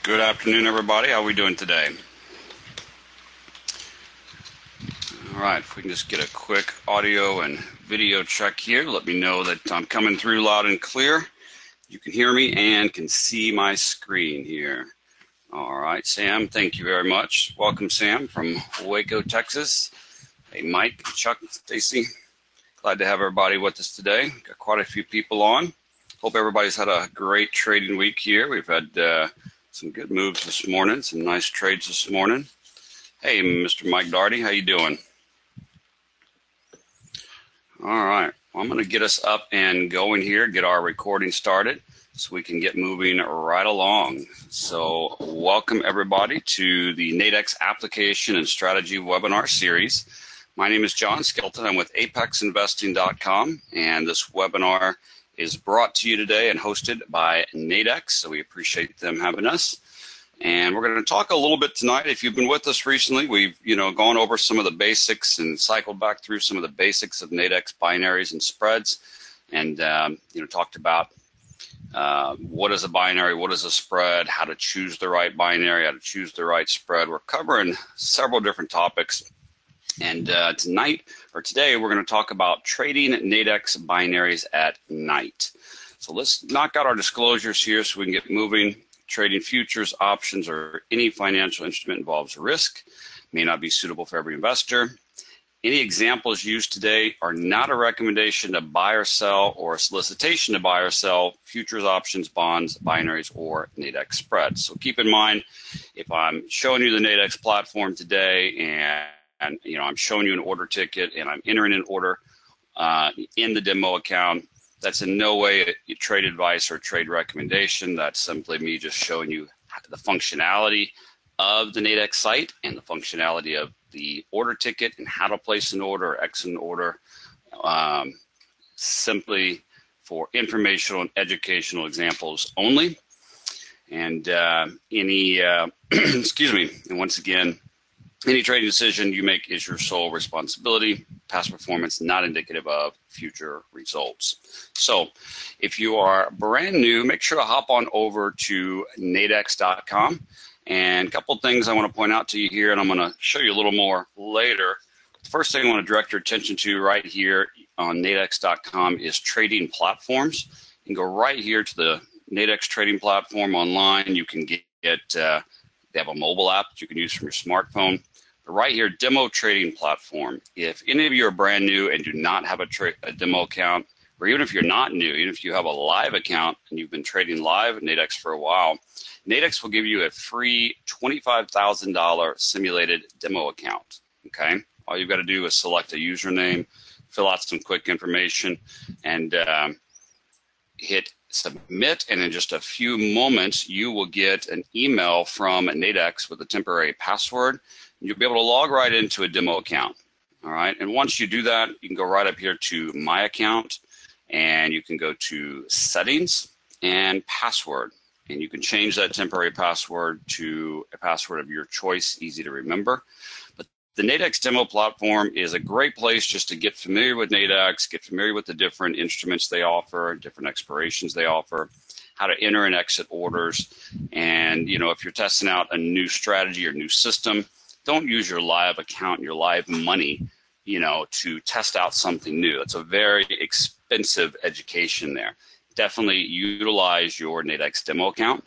Good afternoon, everybody. How are we doing today? All right, if we can just get a quick audio and video check here, let me know that I'm coming through loud and clear. You can hear me and can see my screen here. All right, Sam, thank you very much. Welcome, Sam, from Waco, Texas. Hey, Mike, Chuck, Stacy. Glad to have everybody with us today. Got quite a few people on. Hope everybody's had a great trading week here. We've had some good moves this morning, some nice trades this morning. Hey, Mr. Mike Darty, how you doing? All right, well, I'm going to get us up and going here, get our recording started so we can get moving right along. So welcome everybody to the Nadex Application and Strategy webinar series. My name is John Skelton. I'm with apexinvesting.com, and this webinar is brought to you today and hosted by Nadex, so we appreciate them having us. And we're going to talk a little bit tonight. If you've been with us recently, we've gone over some of the basics and cycled back through some of the basics of Nadex binaries and spreads, and talked about what is a binary, what is a spread, how to choose the right binary, how to choose the right spread. We're covering several different topics. And today, we're going to talk about trading Nadex binaries at night. So let's knock out our disclosures here so we can get moving. Trading futures, options, or any financial instrument involves risk, may not be suitable for every investor. Any examples used today are not a recommendation to buy or sell or a solicitation to buy or sell futures, options, bonds, binaries, or Nadex spreads. So keep in mind, if I'm showing you the Nadex platform today and I'm showing you an order ticket and I'm entering an order in the demo account, that's in no way a trade advice or trade recommendation. That's simply me just showing you the functionality of the Nadex site and the functionality of the order ticket and how to place an order or exit an order, simply for informational and educational examples only. And excuse me, and once again, any trading decision you make is your sole responsibility. Past performance not indicative of future results. So if you are brand new, make sure to hop on over to nadex.com. And a couple things I want to point out to you here, and I'm going to show you a little more later. The first thing I want to direct your attention to right here on nadex.com is trading platforms. You can go right here to the Nadex trading platform online. You can get they have a mobile app that you can use from your smartphone. But right here, demo trading platform. If any of you are brand new and do not have a demo account, or even if you're not new, even if you have a live account and you've been trading live at Nadex for a while, Nadex will give you a free $25,000 simulated demo account. Okay, all you've got to do is select a username, fill out some quick information, and hit submit, and in just a few moments you will get an email from Nadex with a temporary password. You'll be able to log right into a demo account. All right, and once you do that, you can go right up here to My Account, and you can go to Settings and Password, and you can change that temporary password to a password of your choice, easy to remember. But the Nadex demo platform is a great place just to get familiar with Nadex, get familiar with the different instruments they offer, different expirations they offer, how to enter and exit orders. And if you're testing out a new strategy or new system, don't use your live account, your live money, to test out something new. It's a very expensive education there. Definitely utilize your Nadex demo account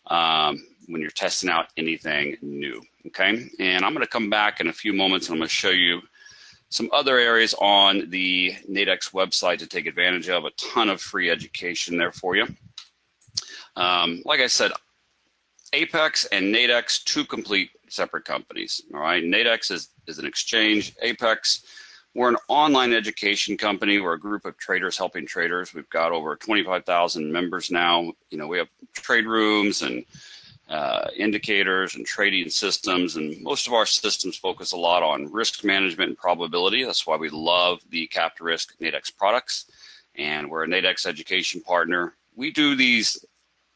when you're testing out anything new, okay? And I'm going to come back in a few moments and I'm going to show you some other areas on the Nadex website to take advantage of. A ton of free education there for you. Like I said, Apex and Nadex, two complete separate companies, all right? Nadex is an exchange. Apex, we're an online education company. We're a group of traders helping traders. We've got over 25,000 members now. We have trade rooms and indicators and trading systems, and most of our systems focus a lot on risk management and probability. That's why we love the Cap to Risk Nadex products, and we're a Nadex education partner. We do these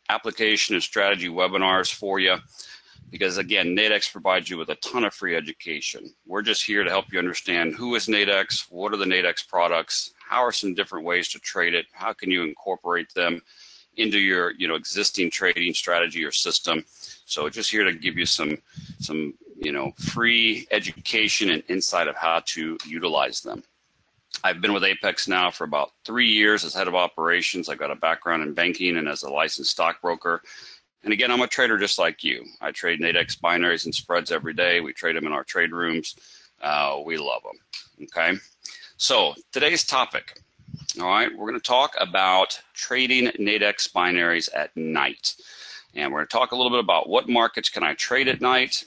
application and strategy webinars for you because, again, Nadex provides you with a ton of free education. We're just here to help you understand who is Nadex, what are the Nadex products, how are some different ways to trade it, how can you incorporate them into your existing trading strategy or system. So just here to give you some free education and insight of how to utilize them. I've been with Apex now for about 3 years as head of operations. I've got a background in banking and as a licensed stockbroker. And again, I'm a trader just like you. I trade Nadex binaries and spreads every day. We trade them in our trade rooms. We love them. Okay. So today's topic, all right, we're going to talk about trading Nadex binaries at night. And we're going to talk a little bit about what markets can I trade at night.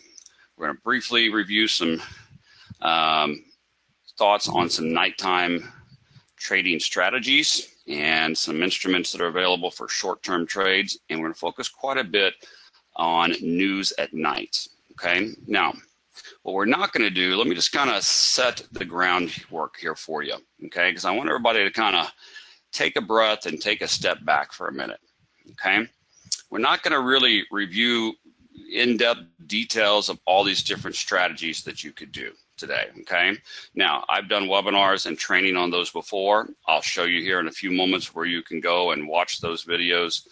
We're going to briefly review some thoughts on some nighttime trading strategies and some instruments that are available for short-term trades. And we're going to focus quite a bit on news at night. Okay. Now, what we're not going to do, let me just kind of set the groundwork here for you. Okay. Because I want everybody to kind of take a breath and take a step back for a minute. Okay. We're not going to really review in-depth details of all these different strategies that you could do today, okay? Now, I've done webinars and training on those before. I'll show you here in a few moments where you can go and watch those videos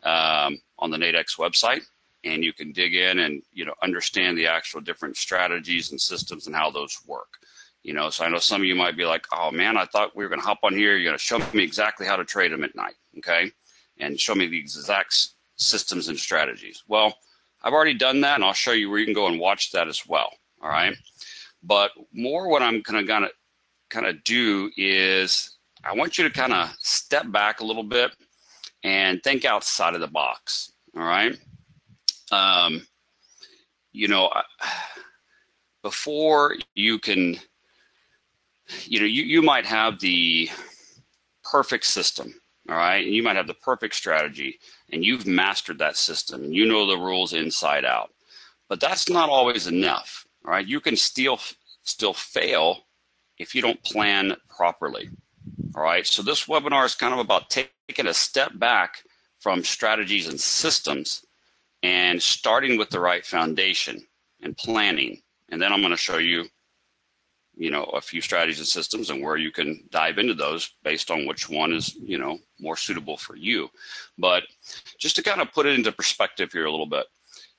on the Nadex website, and you can dig in and understand the actual different strategies and systems and how those work. So I know some of you might be like, oh man, I thought we were going to hop on here. You're going to show me exactly how to trade them at night, okay? And show me the exact systems and strategies. Well, I've already done that, and I'll show you where you can go and watch that as well, all right? But more what I'm going to kind of do is I want you to kind of step back a little bit and think outside of the box, all right? Before you can, you might have the perfect system, all right? And you might have the perfect strategy, and you've mastered that system, and you know the rules inside out. But that's not always enough. All right, you can still fail if you don't plan properly. All right, so this webinar is kind of about taking a step back from strategies and systems and starting with the right foundation and planning. And then I'm going to show you, a few strategies and systems and where you can dive into those based on which one is, more suitable for you. But just to kind of put it into perspective here a little bit.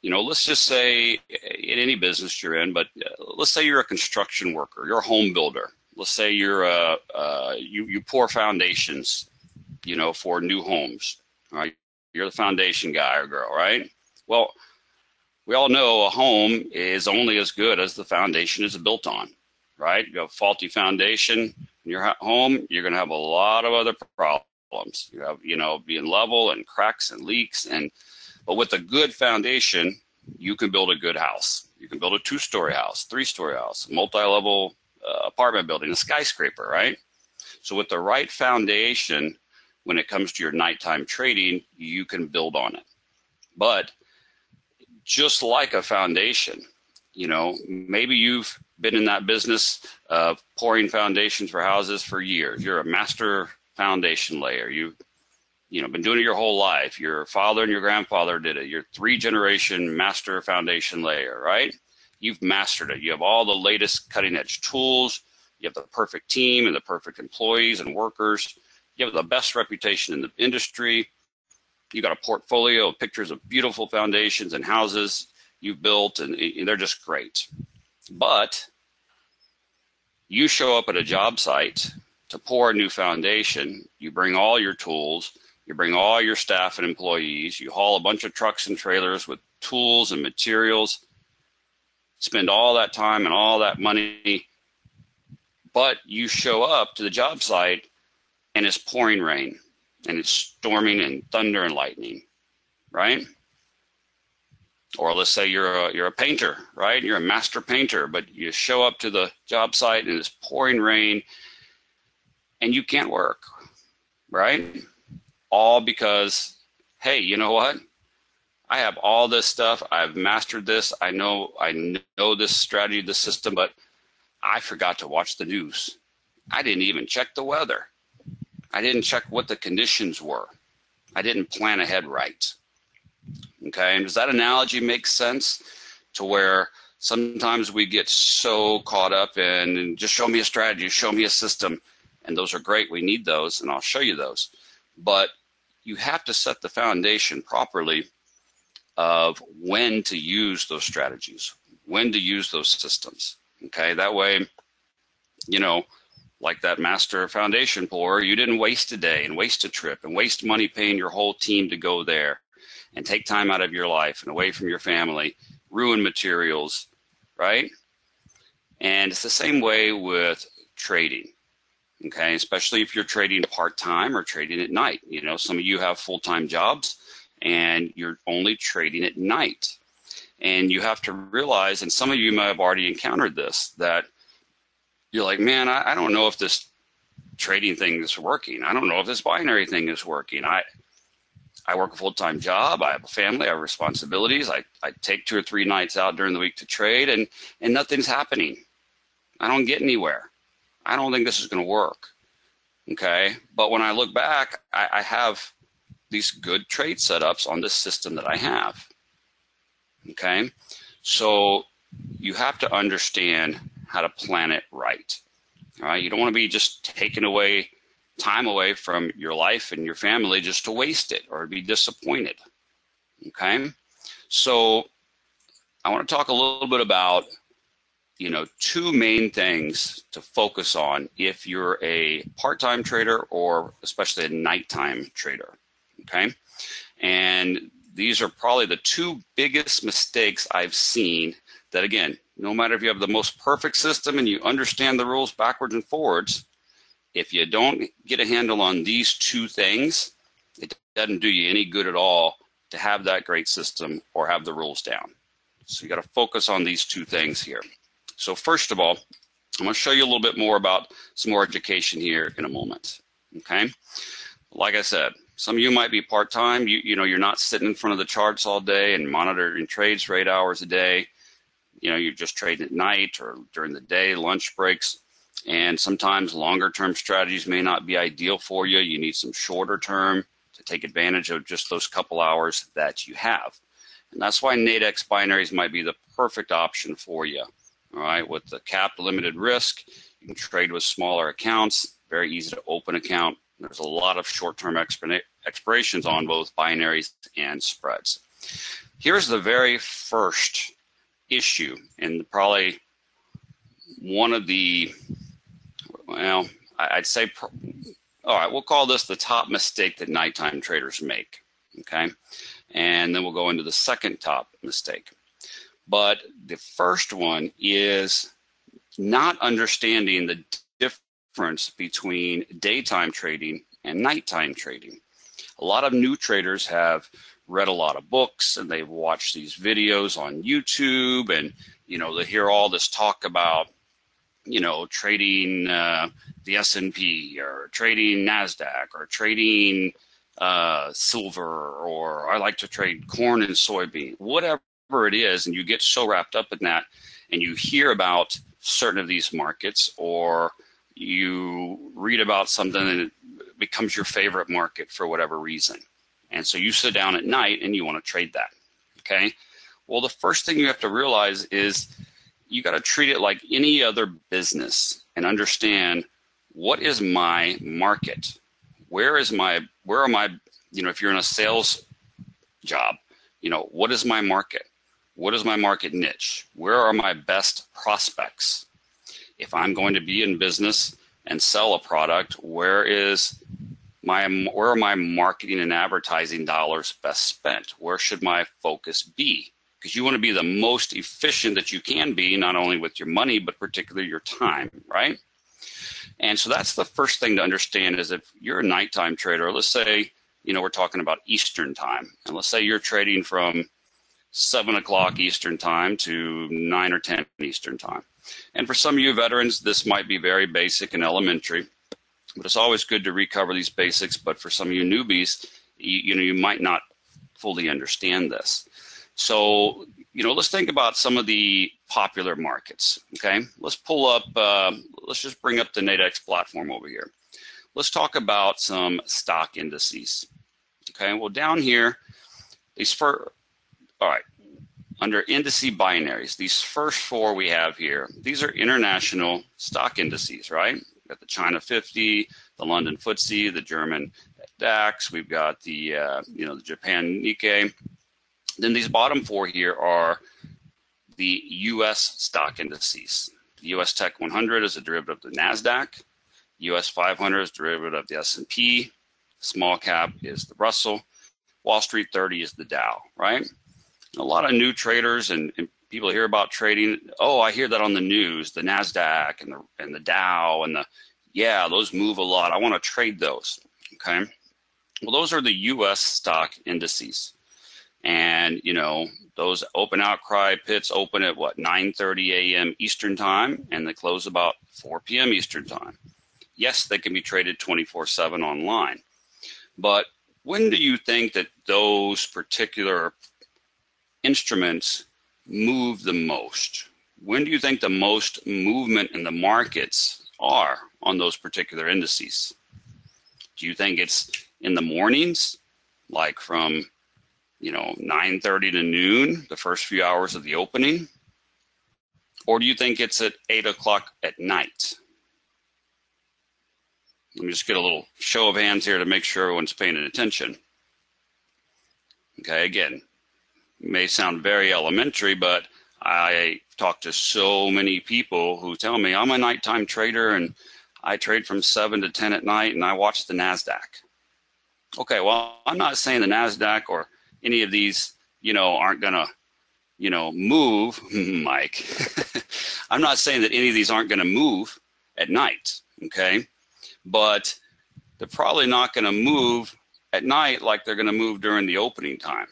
Let's just say in any business you're in, but let's say you're a construction worker, you're a home builder. Let's say you're you pour foundations, for new homes. All right, you're the foundation guy or girl, right? Well, we all know a home is only as good as the foundation is built on, right? You have a faulty foundation in your home, you're going to have a lot of other problems. You have, being level and cracks and leaks But with a good foundation, you can build a good house. You can build a 2-story house, 3-story house, a multi-level apartment building, a skyscraper, right? So with the right foundation, when it comes to your nighttime trading, you can build on it. But just like a foundation, maybe you've been in that business of pouring foundations for houses for years. You're a master foundation layer. You've been doing it your whole life. Your father and your grandfather did it. You're 3-generation master foundation layer, right? You've mastered it. You have all the latest cutting-edge tools. You have the perfect team and the perfect employees and workers. You have the best reputation in the industry. You got a portfolio of pictures of beautiful foundations and houses you've built, and they're just great. But you show up at a job site to pour a new foundation. You bring all your tools. You bring all your staff and employees. You haul a bunch of trucks and trailers with tools and materials. Spend all that time and all that money. But you show up to the job site and it's pouring rain and it's storming and thunder and lightning, right? Or let's say you're a painter, right? You're a master painter, but you show up to the job site and it's pouring rain and you can't work, right? All because, hey, you know what? I have all this stuff. I've mastered this. I know this strategy, this system, but I forgot to watch the news. I didn't even check the weather. I didn't check what the conditions were. I didn't plan ahead right. Okay, and does that analogy make sense to where sometimes we get so caught up in just show me a strategy, show me a system, and those are great. We need those, and I'll show you those. But you have to set the foundation properly of when to use those strategies, when to use those systems. Okay, that way, you know, like that master foundation pourer, you didn't waste a day and waste a trip and waste money paying your whole team to go there and take time out of your life and away from your family, ruin materials, right? And it's the same way with trading. Okay, especially if you're trading part-time or trading at night. You know, some of you have full-time jobs and you're only trading at night. And you have to realize, and some of you might have already encountered this, that you're like, man, I don't know if this trading thing is working. I don't know if this binary thing is working. I work a full-time job. I have a family. I have responsibilities. I take 2 or 3 nights out during the week to trade, and nothing's happening. I don't get anywhere. I don't think this is going to work. Okay, but when I look back, I have these good trade setups on this system that I have. Okay, so you have to understand how to plan it right. All right, you don't want to be just taking away time away from your life and your family just to waste it or be disappointed. Okay, so I want to talk a little bit about, you know, 2 main things to focus on if you're a part-time trader or especially a nighttime trader. Okay, and these are probably the 2 biggest mistakes I've seen that, again, no matter if you have the most perfect system and you understand the rules backwards and forwards, if you don't get a handle on these 2 things, it doesn't do you any good at all to have that great system or have the rules down. So you got to focus on these 2 things here. So first of all, I'm going to show you a little bit more about some more education here in a moment. Okay, like I said, some of you might be part-time. You know, you're not sitting in front of the charts all day and monitoring trades for 8 hours a day. You know, you're just trading at night or during the day, lunch breaks. And sometimes longer term strategies may not be ideal for you. You need some shorter term to take advantage of just those couple hours that you have. And that's why Nadex binaries might be the perfect option for you. All right, with the capped limited risk, you can trade with smaller accounts, very easy to open account. There's a lot of short-term expirations on both binaries and spreads. Here's the very first issue, and probably one of the, well, I'd say, all right, we'll call this the top mistake that nighttime traders make, okay? And then we'll go into the second top mistake. But the first one is not understanding the difference between daytime trading and nighttime trading. A lot of new traders have read a lot of books and they've watched these videos on YouTube, and you know, they hear all this talk about, you know, trading the S&P or trading NASDAQ or trading silver, or I like to trade corn and soybean, whatever it is, and you get so wrapped up in that and you hear about certain of these markets, or you read about something and it becomes your favorite market for whatever reason. And so you sit down at night and you want to trade that, okay? Well, the first thing you have to realize is you got to treat it like any other business and understand, what is my market? Where are my, you know, if you're in a sales job, you know, what is my market? What is my market niche? Where are my best prospects? If I'm going to be in business and sell a product, where are my marketing and advertising dollars best spent? Where should my focus be? Because you want to be the most efficient that you can be, not only with your money, but particularly your time, right? And so that's the first thing to understand, is if you're a nighttime trader, let's say, you know, we're talking about Eastern time, and let's say you're trading from 7 o'clock Eastern time to 9 or 10 Eastern time. And for some of you veterans, this might be very basic and elementary, but it's always good to recover these basics. But for some of you newbies, you know, you might not fully understand this. So, you know, let's think about some of the popular markets, okay? Let's pull up, let's just bring up the Nadex platform over here. Let's talk about some stock indices, okay? Well, down here, all right, under indice binaries, these first 4 we have here, these are international stock indices, right? We've got the China 50, the London FTSE, the German DAX, we've got the the Japan Nikkei. Then these bottom four here are the U.S. stock indices. The U.S. Tech 100 is a derivative of the Nasdaq. U.S. 500 is a derivative of the S&P. Small cap is the Russell. Wall Street 30 is the Dow, right? A lot of new traders and people hear about trading. Oh, I hear that on the news, the Nasdaq and the Dow and those move a lot. I want to trade those, okay? Well, those are the U.S. stock indices. And, those open outcry pits open at 9:30 a.m. Eastern time, and they close about 4 p.m. Eastern time. Yes, they can be traded 24/7 online. But when do you think that those particular instruments move the most? When do you think the most movement in the markets are on those particular indices? Do you think it's in the mornings, like from 9:30 to noon, the first few hours of the opening? Or do you think it's at 8 o'clock at night? Let me just get a little show of hands here to make sure everyone's paying attention. Okay, again, may sound very elementary, but I talk to so many people who tell me I'm a nighttime trader and I trade from 7 to 10 at night and I watch the NASDAQ. Okay, well, I'm not saying the NASDAQ or any of these, aren't going to, move, Mike. I'm not saying that any of these aren't going to move at night, okay? But they're probably not going to move at night like they're going to move during the opening time,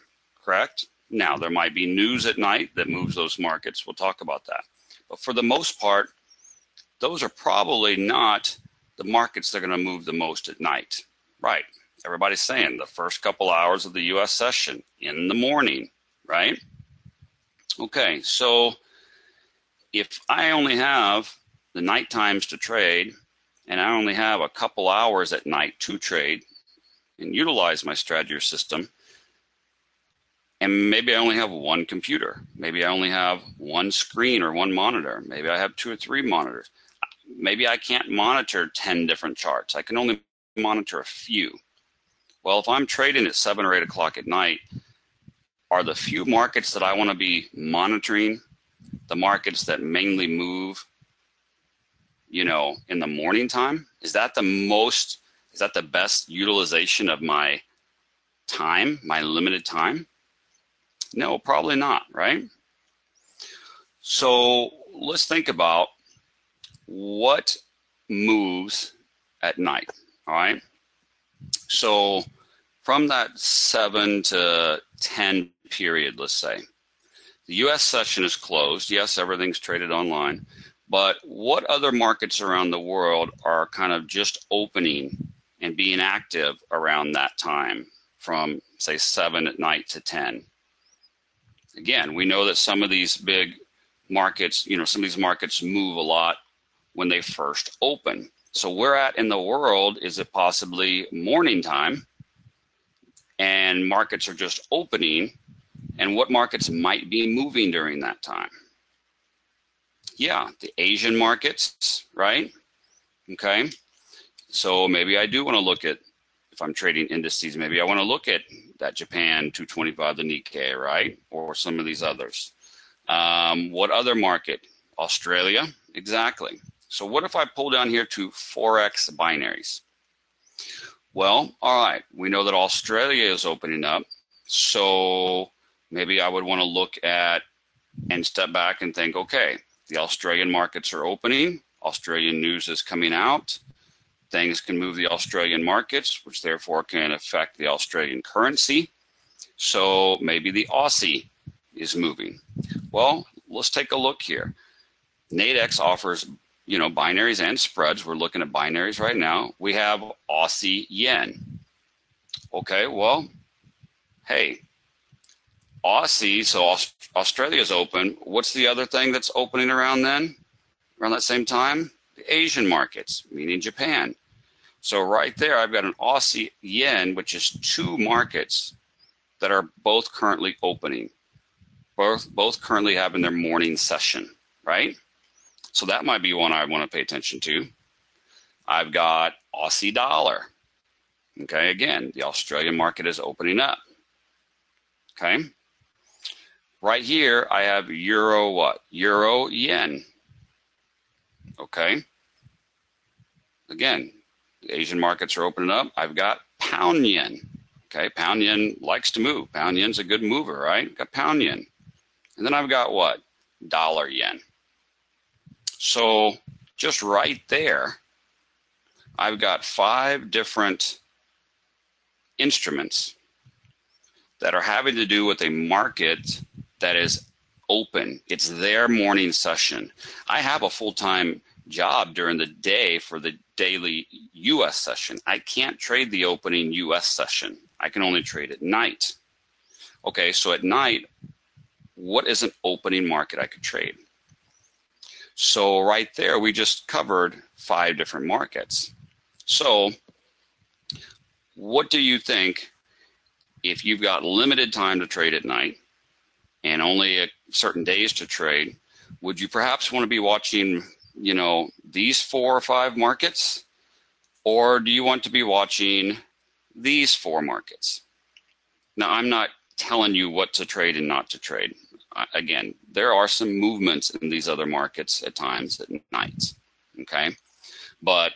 correct? Now, there might be news at night that moves those markets. We'll talk about that. But for the most part, those are probably not the markets that are going to move the most at night, right? Everybody's saying the first couple hours of the U.S. session in the morning, right? Okay, so if I only have the night times to trade and I only have a couple hours at night to trade and utilize my strategy or system, and maybe I only have one computer, maybe I only have one screen or one monitor, maybe I have 2 or 3 monitors, maybe I can't monitor 10 different charts, I can only monitor a few. Well, if I'm trading at 7 or 8 o'clock at night, are the few markets that I want to be monitoring the markets that mainly move, in the morning time? Is that the best utilization of my time, my limited time? No, probably not, right? So let's think about what moves at night, all right? So from that 7 to 10 period, let's say, the U.S. session is closed. Yes, everything's traded online. But what other markets around the world are kind of just opening and being active around that time from, say, 7 at night to 10? Again, we know that some of these big markets, some of these markets move a lot when they first open. So where at in the world is it possibly morning time and markets are just opening, and what markets might be moving during that time? Yeah, the Asian markets, right? Okay, so maybe I do want to look at, if I'm trading indices, maybe I want to look at that Japan 225, the Nikkei, right? Or some of these others. What other market? Australia, exactly. So what if I pull down here to forex binaries? Well, all right, we know that Australia is opening up, so maybe I would want to look at and step back and think, okay, the Australian markets are opening, Australian news is coming out, things can move the Australian markets, which therefore can affect the Australian currency, so maybe the Aussie is moving. Well, let's take a look here. Nadex offers binaries and spreads. We're looking at binaries right now. We have Aussie yen. Okay, well, hey, Aussie, so Australia's open. What's the other thing that's opening around then? Around that same time? The Asian markets, meaning Japan. So right there, I've got an Aussie yen, which is 2 markets that are both currently opening, both currently having their morning session, right? So that might be one I want to pay attention to. I've got Aussie dollar. Okay, again, the Australian market is opening up. Okay, right here I have euro what? Euro yen. Okay, again, the Asian markets are opening up. I've got pound yen. Okay, pound yen likes to move. Pound yen's a good mover, right? Got pound yen. And then I've got what? Dollar yen. So just right there, I've got 5 different instruments that are having to do with a market that is open. It's their morning session. I have a full-time job during the day for the daily U.S. session. I can't trade the opening U.S. session. I can only trade at night. Okay, so at night, what is an opening market I could trade? So right there, we just covered 5 different markets. So what do you think if you've got limited time to trade at night and only certain days to trade? Would you perhaps want to be watching, you know, these 4 or 5 markets? Or do you want to be watching these 4 markets? Now, I'm not telling you what to trade and not to trade. Again, there are some movements in these other markets at times at night, okay? But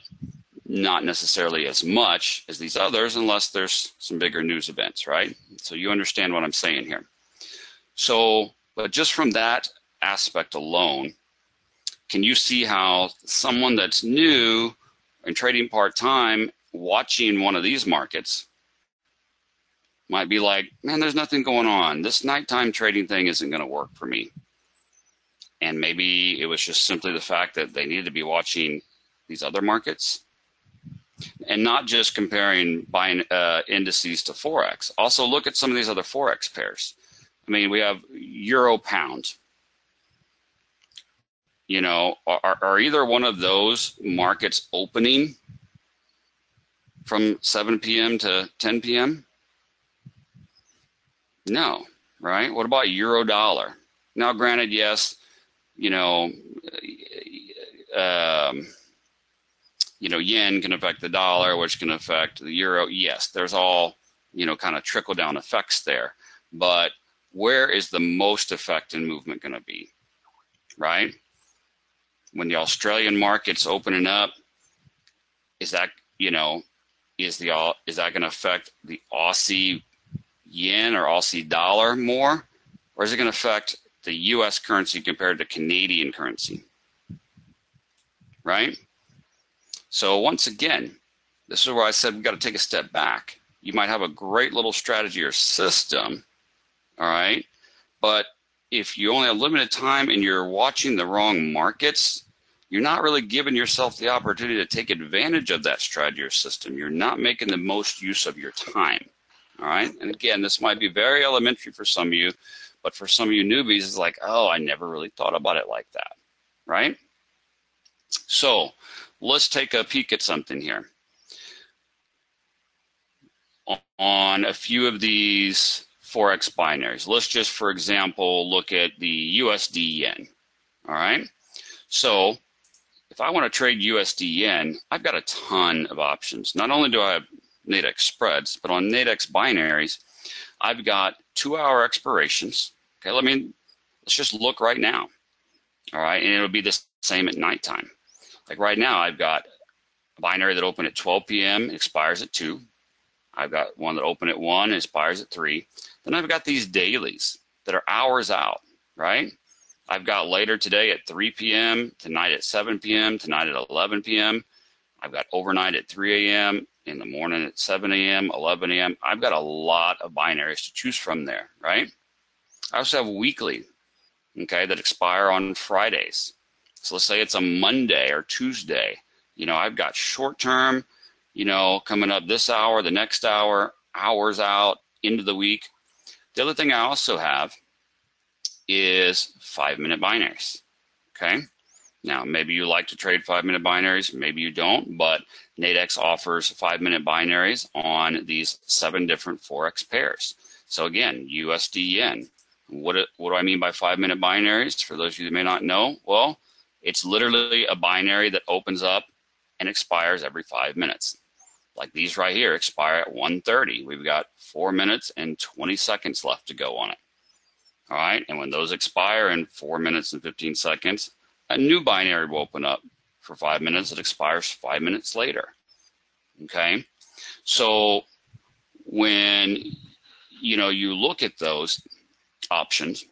not necessarily as much as these others unless there's some bigger news events, right? So you understand what I'm saying here. So, but just from that aspect alone, can you see how someone that's new and trading part-time watching one of these markets might be like, man, there's nothing going on. This nighttime trading thing isn't going to work for me. And maybe it was just simply the fact that they needed to be watching these other markets. And not just comparing buying indices to forex. Also look at some of these other forex pairs. I mean, we have euro pound. You know, are either one of those markets opening from 7 p.m. to 10 p.m.? No, right? What about euro dollar? Now, granted, yes, you know, yen can affect the dollar, which can affect the euro. Yes, there's all, you know, kind of trickle down effects there. But where is the most effect in movement going to be, right? When the Australian market's opening up, is that, you know, is that going to affect the Aussie yen or Aussie dollar more? Or is it going to affect the U.S. currency compared to Canadian currency, right? So once again, this is where I said we've got to take a step back. You might have a great little strategy or system, all right? But if you only have limited time and you're watching the wrong markets, you're not really giving yourself the opportunity to take advantage of that strategy or system. You're not making the most use of your time, all right? And again, this might be very elementary for some of you, but for some of you newbies, it's like, oh, I never really thought about it like that, right? So let's take a peek at something here. On a few of these forex binaries, let's just, for example, look at the USD yen, all right? So if I want to trade USD yen, I've got a ton of options. Not only do I have Nadex spreads, but on Nadex binaries, I've got 2-hour expirations. Okay, let's just look right now, all right? And it'll be the same at nighttime. Like right now, I've got a binary that opened at 12 p.m., expires at 2. I've got one that opened at 1 and expires at 3. Then I've got these dailies that are hours out, right? I've got later today at 3 p.m., tonight at 7 p.m., tonight at 11 p.m. I've got overnight at 3 a.m., in the morning at 7 a.m., 11 a.m. I've got a lot of binaries to choose from there, right? I also have weekly, okay, that expire on Fridays. So let's say it's a Monday or Tuesday. You know, I've got short term, you know, coming up this hour, the next hour, hours out, into the week. The other thing I also have is 5-minute binaries, okay? Now, maybe you like to trade 5-minute binaries, maybe you don't, but Nadex offers 5-minute binaries on these 7 different forex pairs. So again, USD yen. What do I mean by 5-minute binaries? For those of you that may not know, well, it's literally a binary that opens up and expires every 5 minutes. Like these right here expire at 1:30. We've got 4 minutes and 20 seconds left to go on it. All right, and when those expire in 4 minutes and 15 seconds, a new binary will open up for 5 minutes. It expires 5 minutes later. Okay, so when you look at those options,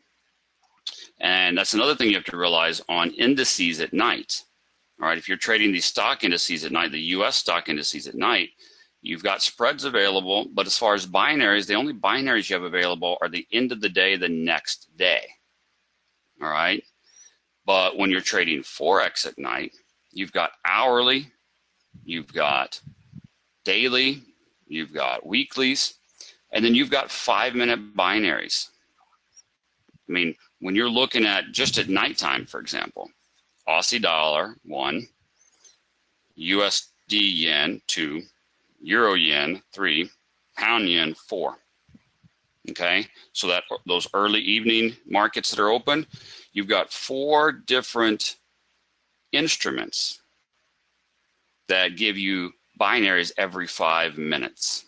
and that's another thing you have to realize on indices at night. All right, if you're trading these stock indices at night, the U.S. stock indices at night, you've got spreads available, but as far as binaries, the only binaries you have available are the end of the day, the next day. All right, but when you're trading forex at night, you've got hourly, you've got daily, you've got weeklies, and then you've got 5-minute binaries. I mean, when you're looking at just at nighttime, for example, Aussie dollar 1, USD yen 2, Euro yen 3, pound yen 4. Okay, so that those early evening markets that are open, you've got 4 different instruments that give you binaries every 5 minutes,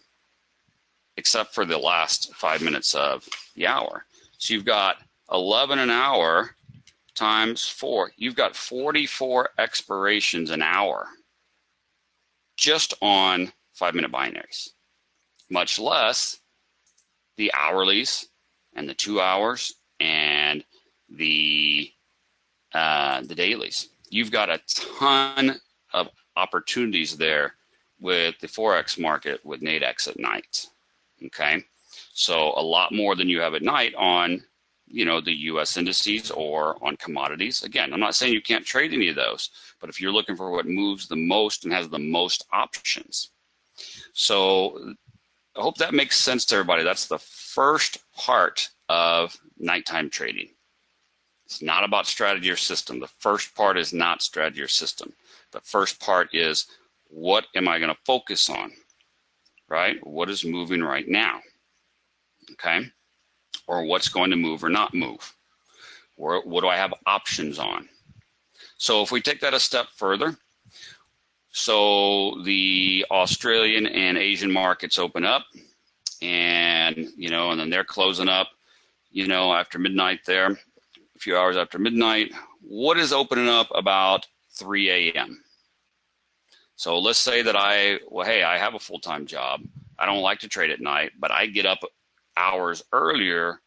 except for the last 5 minutes of the hour. So you've got 11 an hour times 4. You've got 44 expirations an hour just on 5-minute binaries, much less the hourlies and the 2 hours and the dailies. You've got a ton of opportunities there with the forex market with Nadex at night. Okay, so a lot more than you have at night on the U.S. indices or on commodities. Again, I'm not saying you can't trade any of those, but if you're looking for what moves the most and has the most options. So I hope that makes sense to everybody. That's the first part of nighttime trading. It's not about strategy or system. The first part is not strategy or system. The first part is, what am I going to focus on, right? What is moving right now, okay? Or what's going to move or not move? Or what do I have options on? So if we take that a step further, so the Australian and Asian markets open up, and and then they're closing up, after midnight there, a few hours after midnight. What is opening up about 3 a.m.? So let's say that I have a full-time job. I don't like to trade at night, but I get up hours earlier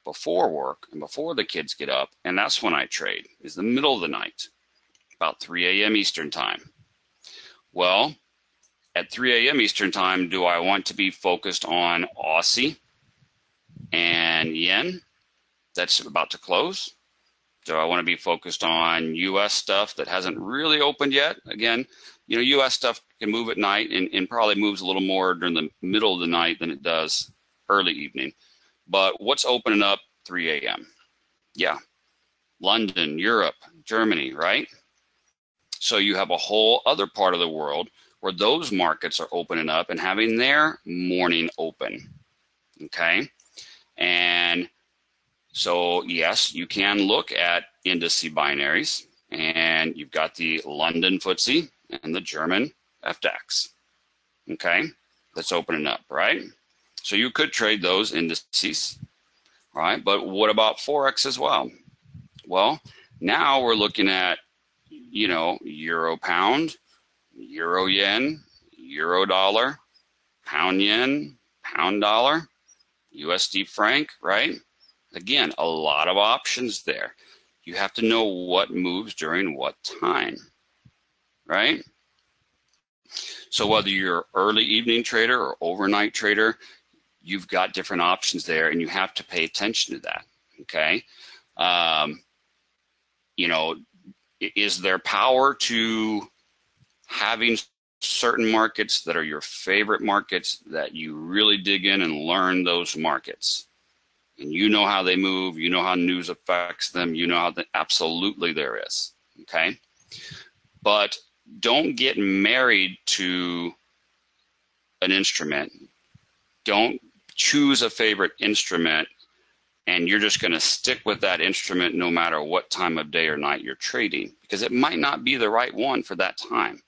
before work and before the kids get up, and that's when I trade, is the middle of the night, about 3 a.m. Eastern time. Well, at 3 a.m. Eastern time, do I want to be focused on Aussie and yen that's about to close? Do I want to be focused on U.S. stuff that hasn't really opened yet? Again, U.S. stuff can move at night and probably moves a little more during the middle of the night than it does early evening. But what's opening up 3 a.m.? Yeah, London, Europe, Germany, right? So you have a whole other part of the world where those markets are opening up and having their morning open, okay? And so, yes, you can look at index binaries, and you've got the London FTSE and the German FDAX, okay? That's opening up, right? So you could trade those indices, right? But what about forex as well? Well, now we're looking at, euro pound, euro yen, euro dollar, pound yen, pound dollar, USD franc, right? Again, a lot of options there. You have to know what moves during what time, right? So whether you're early evening trader or overnight trader, you've got different options there, and you have to pay attention to that, okay? Is there power to having certain markets that are your favorite markets that you really dig in and learn those markets? And you know how they move, you know how news affects them, you know how absolutely there is, okay? But don't get married to an instrument. Don't choose a favorite instrument and you're just going to stick with that instrument no matter what time of day or night you're trading, because it might not be the right one for that time,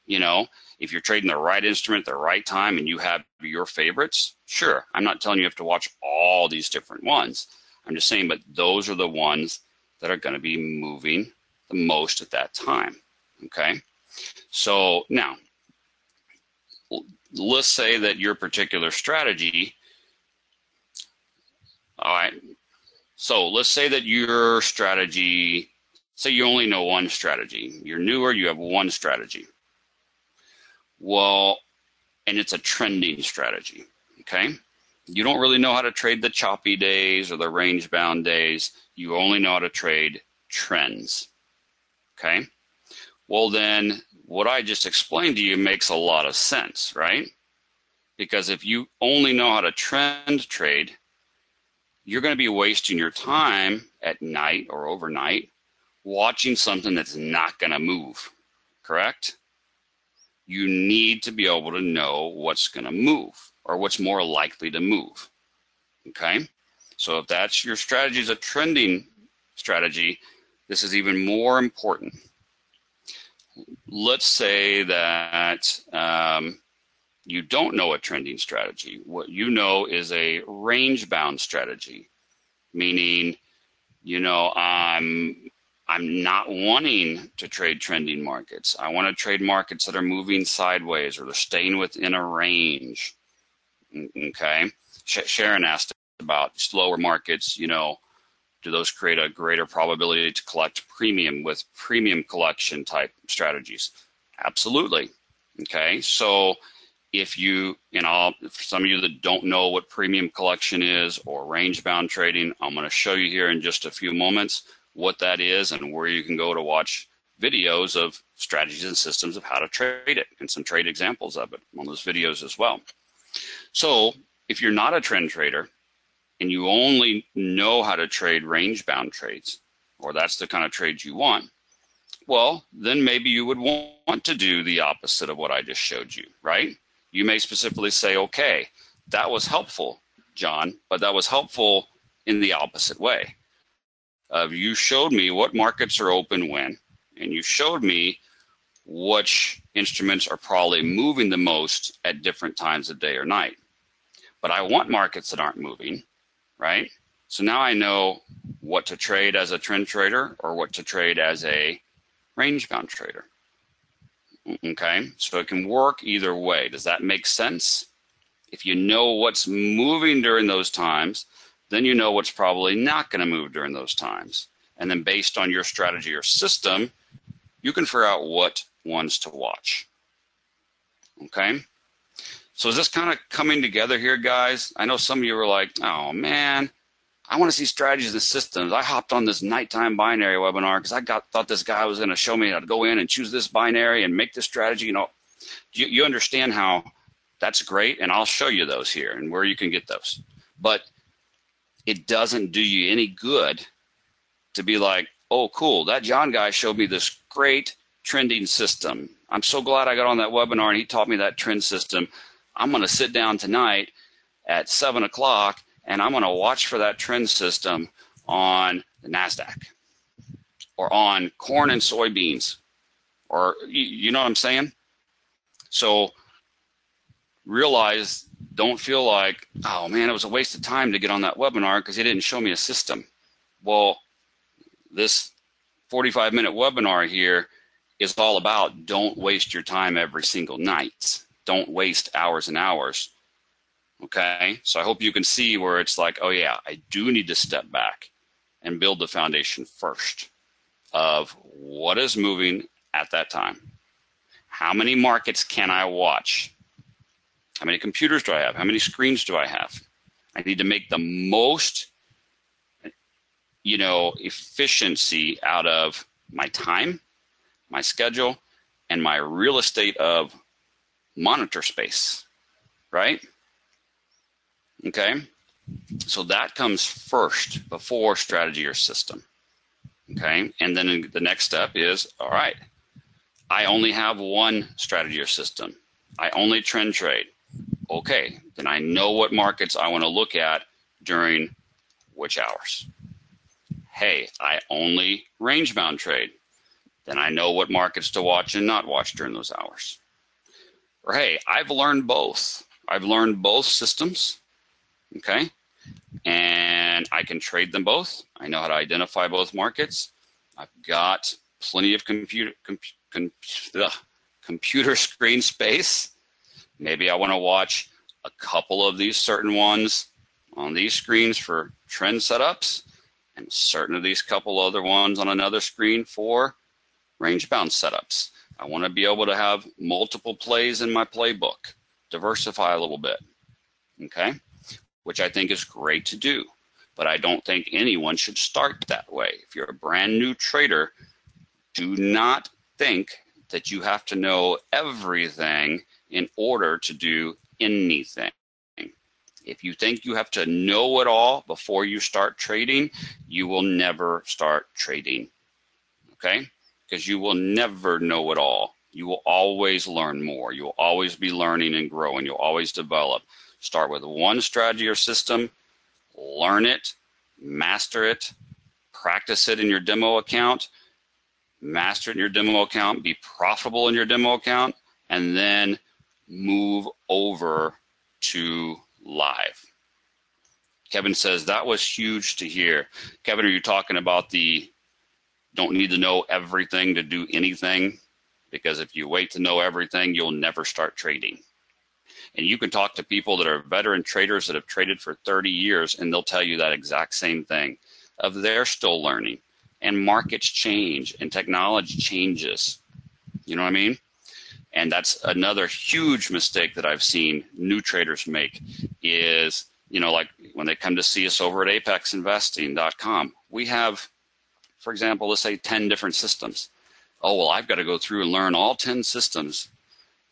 You know, if you're trading the right instrument at the right time and you have your favorites, sure. I'm not telling you have to watch all these different ones. I'm just saying, but those are the ones that are going to be moving the most at that time. Okay. So now, let's say that your particular strategy, all right. So let's say that your strategy, say you only know one strategy. You're newer, you have one strategy. Well, and it's a trending strategy, okay? You don't really know how to trade the choppy days or the range-bound days. You only know how to trade trends, okay? Well, then what I just explained to you makes a lot of sense, right? Because if you only know how to trend trade, you're going to be wasting your time at night or overnight watching something that's not going to move, correct? You need to be able to know what's going to move or what's more likely to move, okay? So if that's your strategy is a trending strategy, this is even more important. Let's say that you don't know a trending strategy. What you know is a range-bound strategy, meaning, you know, I'm not wanting to trade trending markets. I want to trade markets that are moving sideways or they're staying within a range. Okay. Sharon asked about slower markets, you know, do those create a greater probability to collect premium with premium collection type strategies? Absolutely. Okay. So if you, for some of you that don't know what premium collection is or range bound trading, I'm going to show you here in just a few moments what that is and where you can go to watch videos of strategies and systems of how to trade it and some trade examples of it on those videos as well. So if you're not a trend trader and you only know how to trade range bound trades, or that's the kind of trades you want, well, then maybe you would want to do the opposite of what I just showed you, right? You may specifically say, okay, that was helpful, John, but that was helpful in the opposite way. You showed me what markets are open when, and you showed me which instruments are probably moving the most at different times of day or night. But I want markets that aren't moving, right? So now I know what to trade as a trend trader or what to trade as a range-bound trader. Okay, so it can work either way. Does that make sense? If you know what's moving during those times, then you know what's probably not going to move during those times. And then based on your strategy or system, you can figure out what ones to watch. Okay? So is this kind of coming together here, guys? I know some of you were like, oh man, I want to see strategies and systems. I hopped on this nighttime binary webinar because I thought this guy was going to show me how to go in and choose this binary and make this strategy. You know, you understand how that's great, and I'll show you those here and where you can get those. But it doesn't do you any good to be like, oh, cool, that John guy showed me this great trending system. I'm so glad I got on that webinar and he taught me that trend system. I'm going to sit down tonight at 7 o'clock and I'm going to watch for that trend system on the NASDAQ or on corn and soybeans, or you know what I'm saying? So realize, don't feel like, oh man, it was a waste of time to get on that webinar because he didn't show me a system. Well, this 45-minute webinar here is all about don't waste your time every single night. Don't waste hours and hours. Okay, so I hope you can see where it's like, oh yeah, I do need to step back and build the foundation first of what is moving at that time. How many markets can I watch? How many computers do I have? How many screens do I have? I need to make the most, efficiency out of my time, my schedule, and my real estate of monitor space, right? Okay, so that comes first before strategy or system. Okay, and then the next step is, all right, I only have one strategy or system. I only trend trade. Okay, then I know what markets I want to look at during which hours. Hey, I only range bound trade. Then I know what markets to watch and not watch during those hours. Or hey, I've learned both. I've learned both systems, okay? And I can trade them both. I know how to identify both markets. I've got plenty of computer screen space. Maybe I want to watch a couple of these certain ones on these screens for trend setups, and certain of these couple other ones on another screen for range-bound setups. I want to be able to have multiple plays in my playbook, diversify a little bit, okay? Which I think is great to do, but I don't think anyone should start that way. If you're a brand new trader, do not think that you have to know everything in order to do anything. If you think you have to know it all before you start trading, you will never start trading, okay? Because you will never know it all. You will always learn more. You will always be learning and growing. You'll always develop. Start with one strategy or system, learn it, master it, practice it in your demo account, master it in your demo account, be profitable in your demo account, and then move over to live. Kevin says, that was huge to hear. Kevin, are you talking about the don't need to know everything to do anything? Because if you wait to know everything, you'll never start trading. And you can talk to people that are veteran traders that have traded for 30 years, and they'll tell you that exact same thing. They're still learning, and markets change, and technology changes. You know what I mean? And that's another huge mistake that I've seen new traders make is, like when they come to see us over at apexinvesting.com, we have, for example, let's say 10 different systems. Oh, well, I've got to go through and learn all 10 systems.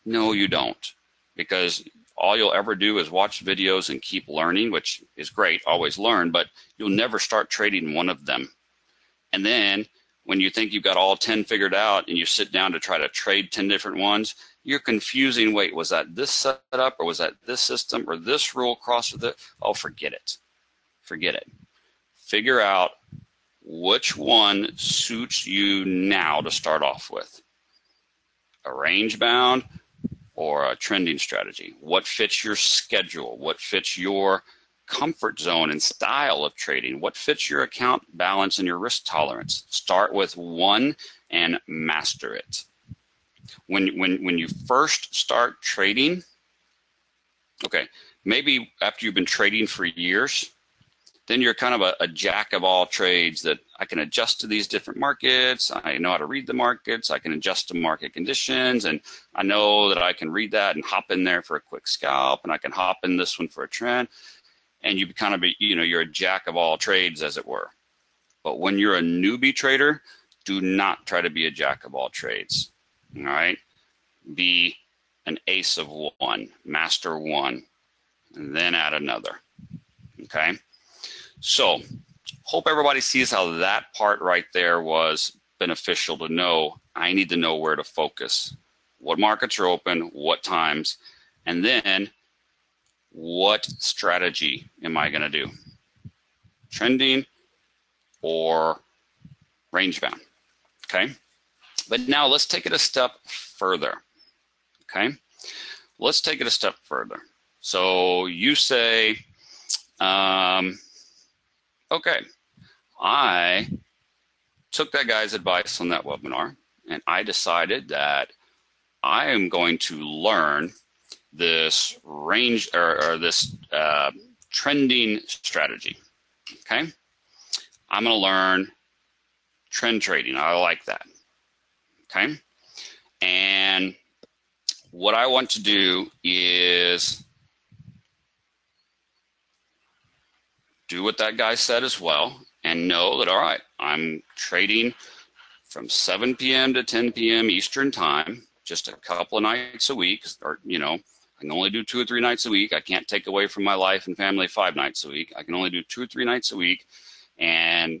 No, you don't. Because all you'll ever do is watch videos and keep learning, which is great, always learn, but you'll never start trading one of them. And then when you think you've got all 10 figured out and you sit down to try to trade 10 different ones, you're confusing, wait, was that this setup or was that this system or this rule crossed with it? Oh, forget it. Forget it. Figure out which one suits you now to start off with. A range bound or a trending strategy? What fits your schedule? What fits your comfort zone and style of trading? What fits your account balance and your risk tolerance? Start with one and master it. When you first start trading, okay, maybe after you've been trading for years, then you're kind of a jack of all trades that I can adjust to these different markets. I know how to read the markets. I can adjust to market conditions. And I know that I can read that and hop in there for a quick scalp. And I can hop in this one for a trend. And you kind of be, you're a jack of all trades, as it were. But when you're a newbie trader, do not try to be a jack of all trades. All right? Be an ace of one, master one, and then add another. Okay? So, hope everybody sees how that part right there was beneficial to know. I need to know where to focus. What markets are open, what times, and then what strategy am I going to do? Trending or range bound, okay? But now let's take it a step further, okay? Let's take it a step further. So you say, okay, I took that guy's advice on that webinar, and I decided that I am going to learn this range or this trending strategy. Okay, I'm going to learn trend trading. I like that. Okay, and what I want to do is do what that guy said as well, and know that, all right, I'm trading from 7 p.m. to 10 p.m. Eastern time, just a couple of nights a week, or, I can only do 2 or 3 nights a week. I can't take away from my life and family 5 nights a week. I can only do 2 or 3 nights a week, and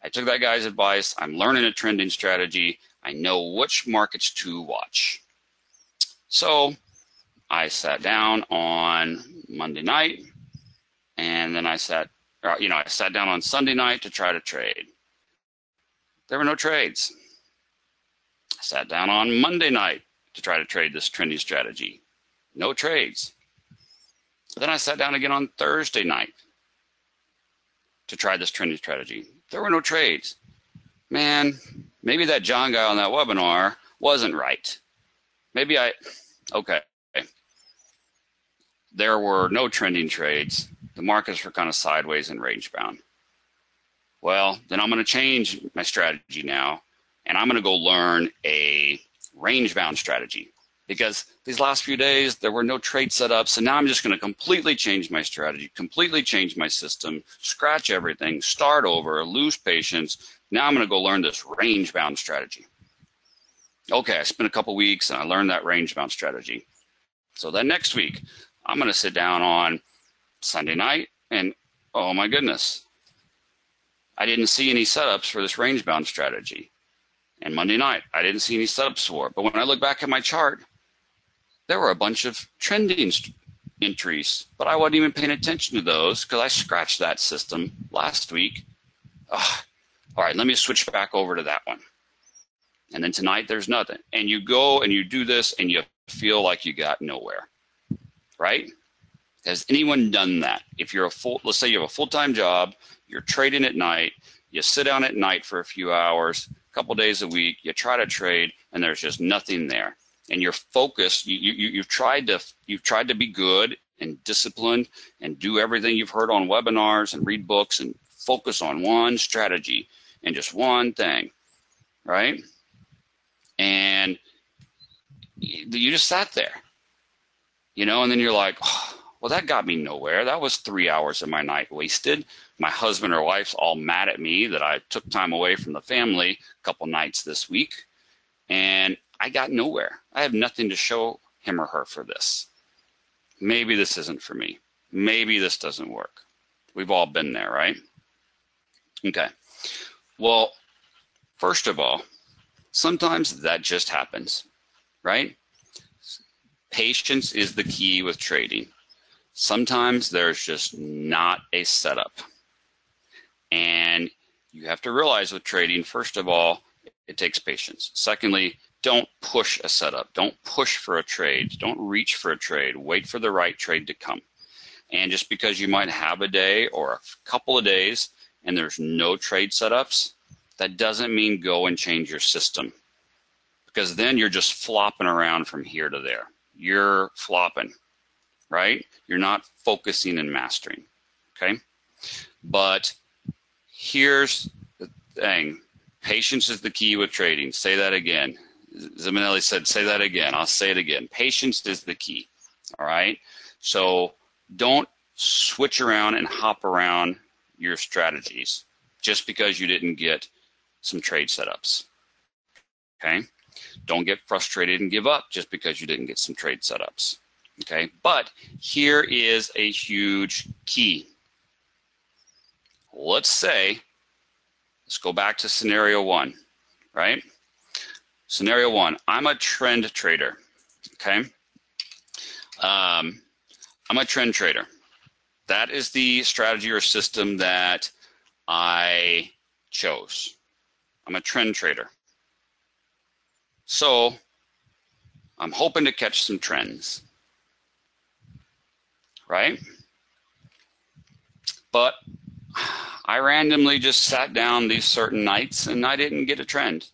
I took that guy's advice. I'm learning a trending strategy. I know which markets to watch. So I sat down on Monday night, and then I sat down on Sunday night to try to trade. There were no trades. I sat down on Monday night to try to trade this trending strategy. No trades. Then I sat down again on Thursday night to try this trending strategy. There were no trades. Man, maybe that John guy on that webinar wasn't right. Okay. There were no trending trades. The markets were kind of sideways and range bound. Well, then I'm going to change my strategy now, and I'm going to go learn a range bound strategy, because these last few days there were no trade setups, and now I'm just going to completely change my strategy, completely change my system, scratch everything, start over, lose patience. Now I'm going to go learn this range bound strategy. Okay, I spent a couple weeks and I learned that range bound strategy. So then next week, I'm going to sit down on Sunday night and, oh my goodness, I didn't see any setups for this range bound strategy. And Monday night, I didn't see any setups for it. But when I look back at my chart, there were a bunch of trending entries, but I wasn't even paying attention to those because I scratched that system last week. All right, let me switch back over to that one. And then tonight, there's nothing. And you go and you do this and you feel like you got nowhere, right? Has anyone done that? If you're let's say you have a full-time job, you're trading at night, you sit down at night for a few hours, a couple days a week, you try to trade, and there's just nothing there. And you're focused, you've tried to be good and disciplined and do everything you've heard on webinars and read books and focus on one strategy and just one thing, right? And you just sat there, and then you're like, oh, well, that got me nowhere. That was 3 hours of my night wasted. My husband or wife's all mad at me that I took time away from the family a couple nights this week, and I got nowhere. I have nothing to show him or her for this. Maybe this isn't for me. Maybe this doesn't work. We've all been there, right? Okay. Well, first of all, sometimes that just happens, right? Patience is the key with trading. Sometimes there's just not a setup. And you have to realize with trading, first of all, it takes patience. Secondly, don't push a setup. Don't push for a trade. Don't reach for a trade. Wait for the right trade to come. And just because you might have a day or a couple of days and there's no trade setups, that doesn't mean go and change your system, because then you're just flopping around from here to there. You're flopping, right? You're not focusing and mastering, okay? But here's the thing. Patience is the key with trading. Say that again. Zamanelli said, say that again. I'll say it again. Patience is the key, all right? So don't switch around and hop around your strategies just because you didn't get some trade setups, okay? Don't get frustrated and give up just because you didn't get some trade setups, okay? But here is a huge key. Let's go back to scenario one, right? Scenario one, I'm a trend trader, okay? I'm a trend trader. That is the strategy or system that I chose. I'm a trend trader. So I'm hoping to catch some trends, right? But I randomly just sat down these certain nights and I didn't get a trend.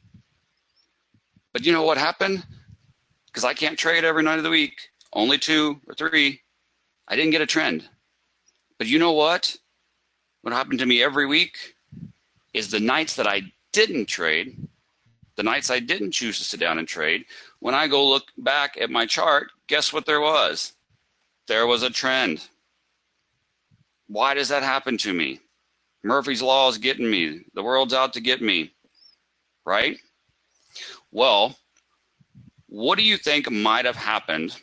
But you know what happened? Because I can't trade every night of the week, only 2 or 3, I didn't get a trend. But you know what? What happened to me every week is the nights that I didn't trade, the nights I didn't choose to sit down and trade, when I go look back at my chart, guess what there was? There was a trend. Why does that happen to me? Murphy's Law is getting me. The world's out to get me, right? Well, what do you think might have happened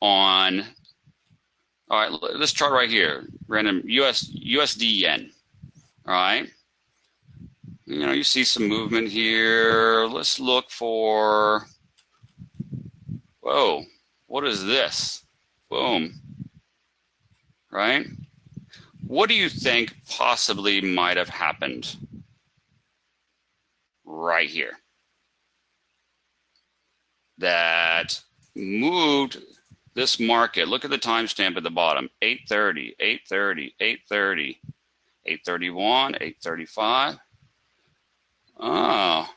on, all right, this chart right here, random USD yen, all right? You see some movement here. Let's look for, whoa, what is this? Boom, right? What do you think possibly might have happened right here? that moved this market. Look at the timestamp at the bottom, 8:30, 8:30, 8:30, 8:31, 8:35. Oh,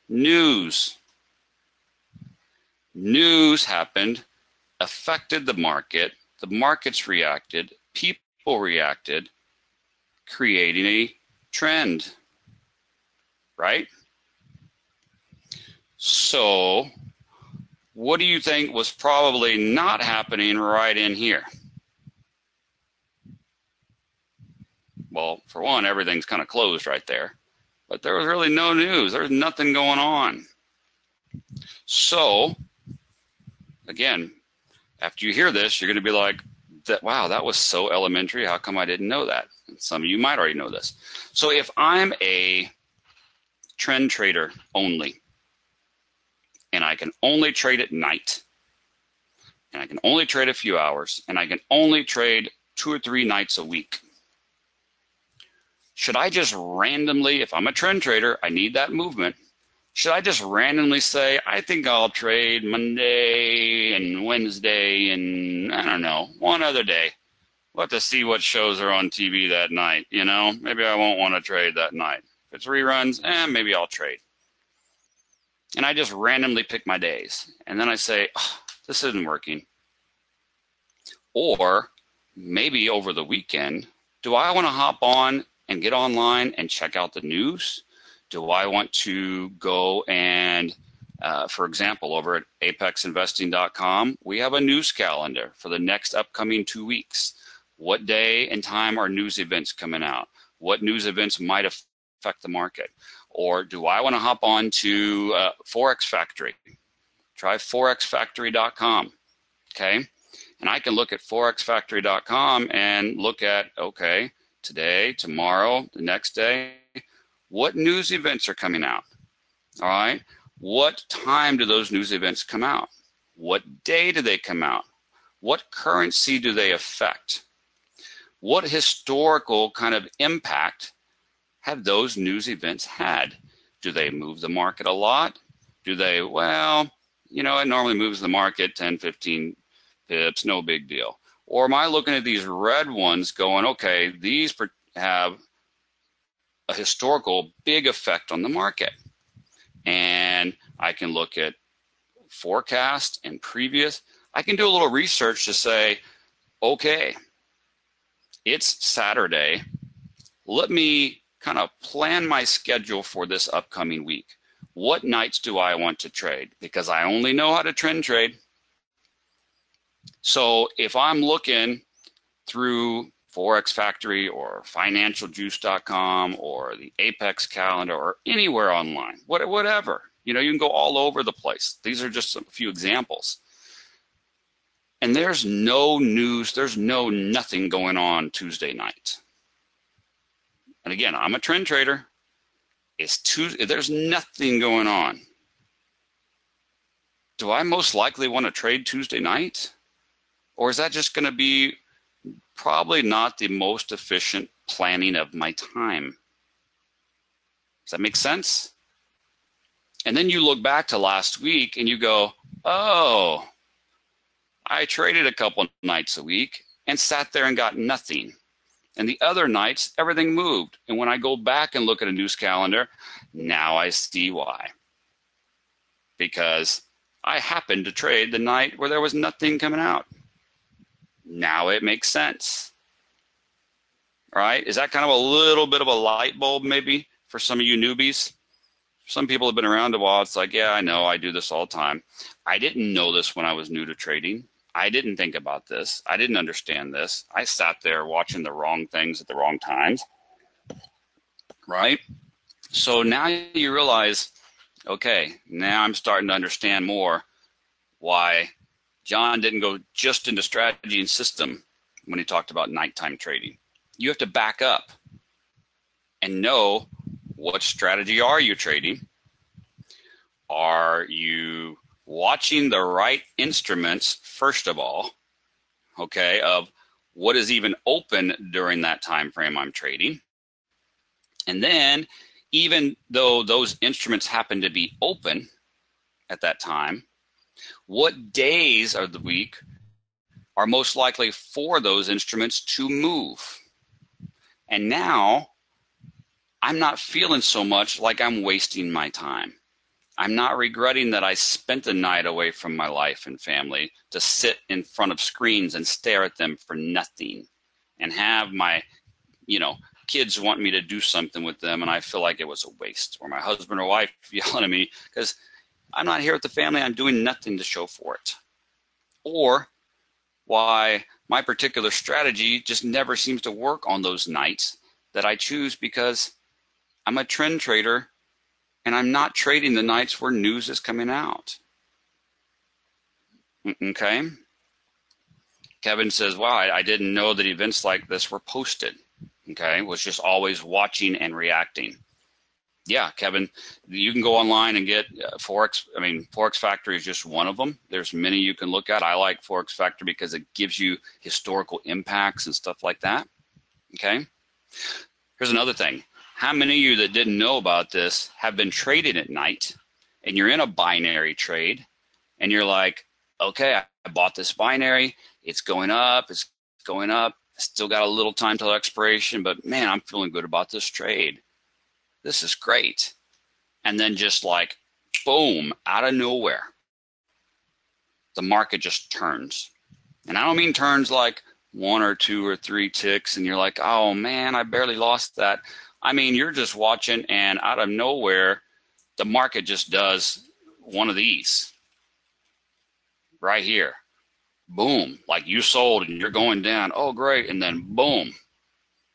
news. News happened, affected the markets reacted, people reacted, creating a trend, right? So what do you think was probably not happening right in here? Well, for one, everything's kind of closed right there, but there was really no news. There's nothing going on. So again, after you hear this, you're going to be like, wow, that was so elementary. How come I didn't know that? And some of you might already know this. So if I'm a trend trader only, and I can only trade at night, and I can only trade a few hours, and I can only trade 2 or 3 nights a week, should I just randomly, if I'm a trend trader, I need that movement, should I just randomly say, I think I'll trade Monday and Wednesday and, I don't know, one other day? We'll have to see what shows are on TV that night, you know? Maybe I won't want to trade that night. If it's reruns, maybe I'll trade. And I just randomly pick my days. And then I say, oh, this isn't working. Or maybe over the weekend, do I want to hop on and get online and check out the news? Do I want to go and, for example, over at apexinvesting.com, we have a news calendar for the next upcoming 2 weeks. What day and time are news events coming out? What news events might affect the market? Or do I want to hop on to Forex Factory? Try forexfactory.com, okay? And I can look at forexfactory.com and look at, okay, today, tomorrow, the next day, what news events are coming out, all right? What time do those news events come out? What day do they come out? What currency do they affect? What historical kind of impact have those news events had? Do they move the market a lot? Do they, well, you know, it normally moves the market 10, 15 pips, no big deal. Or am I looking at these red ones going, okay, these have a historical big effect on the market. And I can look at forecast and previous. I can do a little research to say, okay, it's Saturday. Let me kind of plan my schedule for this upcoming week. What nights do I want to trade? Because I only know how to trend trade. So if I'm looking through Forex Factory or financialjuice.com or the Apex calendar or anywhere online, whatever, you know, you can go all over the place. These are just a few examples. And there's no news, there's nothing going on Tuesday night. And again, I'm a trend trader. It's Tuesday, there's nothing going on. Do I most likely want to trade Tuesday night? Or is that just going to be probably not the most efficient planning of my time? Does that make sense? And then you look back to last week and you go, oh, I traded a couple nights a week and sat there and got nothing. And the other nights, everything moved. And when I go back and look at a news calendar, now I see why. Because I happened to trade the night where there was nothing coming out. Now it makes sense. All right? Is that kind of a little bit of a light bulb maybe for some of you newbies? Some people have been around a while. It's like, yeah, I know, I do this all the time. I didn't know this when I was new to trading. I didn't think about this. I didn't understand this. I sat there watching the wrong things at the wrong times, right? So now you realize, okay, now I'm starting to understand more why John didn't go just into strategy and system when he talked about nighttime trading. You have to back up and know, what strategy are you trading? Are you watching the right instruments, first of all, okay, of what is even open during that time frame I'm trading? And then, even though those instruments happen to be open at that time, What days of the week are most likely for those instruments to move? And now I'm not feeling so much like I'm wasting my time. I'm not regretting that I spent a night away from my life and family to sit in front of screens and stare at them for nothing and have my, kids want me to do something with them and I feel like it was a waste, or my husband or wife yelling at me because I'm not here with the family. I'm doing nothing to show for it. Or why my particular strategy just never seems to work on those nights that I choose because I'm a trend trader and I'm not trading the nights where news is coming out. Okay. Kevin says, wow, I didn't know that events like this were posted. Okay. Was just always watching and reacting. Yeah, Kevin, you can go online and get Forex. I mean, Forex Factory is just one of them. There's many you can look at. I like Forex Factory because it gives you historical impacts and stuff like that. Okay. Here's another thing. How many of you that didn't know about this have been trading at night and you're in a binary trade and you're like, okay, I bought this binary. It's going up. It's going up. I still got a little time till expiration, but man, I'm feeling good about this trade. This is great. And then just like, boom, out of nowhere, the market just turns. And I don't mean turns like 1 or 2 or 3 ticks and you're like, oh man, I barely lost that. I mean, you're just watching and out of nowhere, the market just does one of these right here. Boom, like you sold and you're going down. Oh, great. And then boom,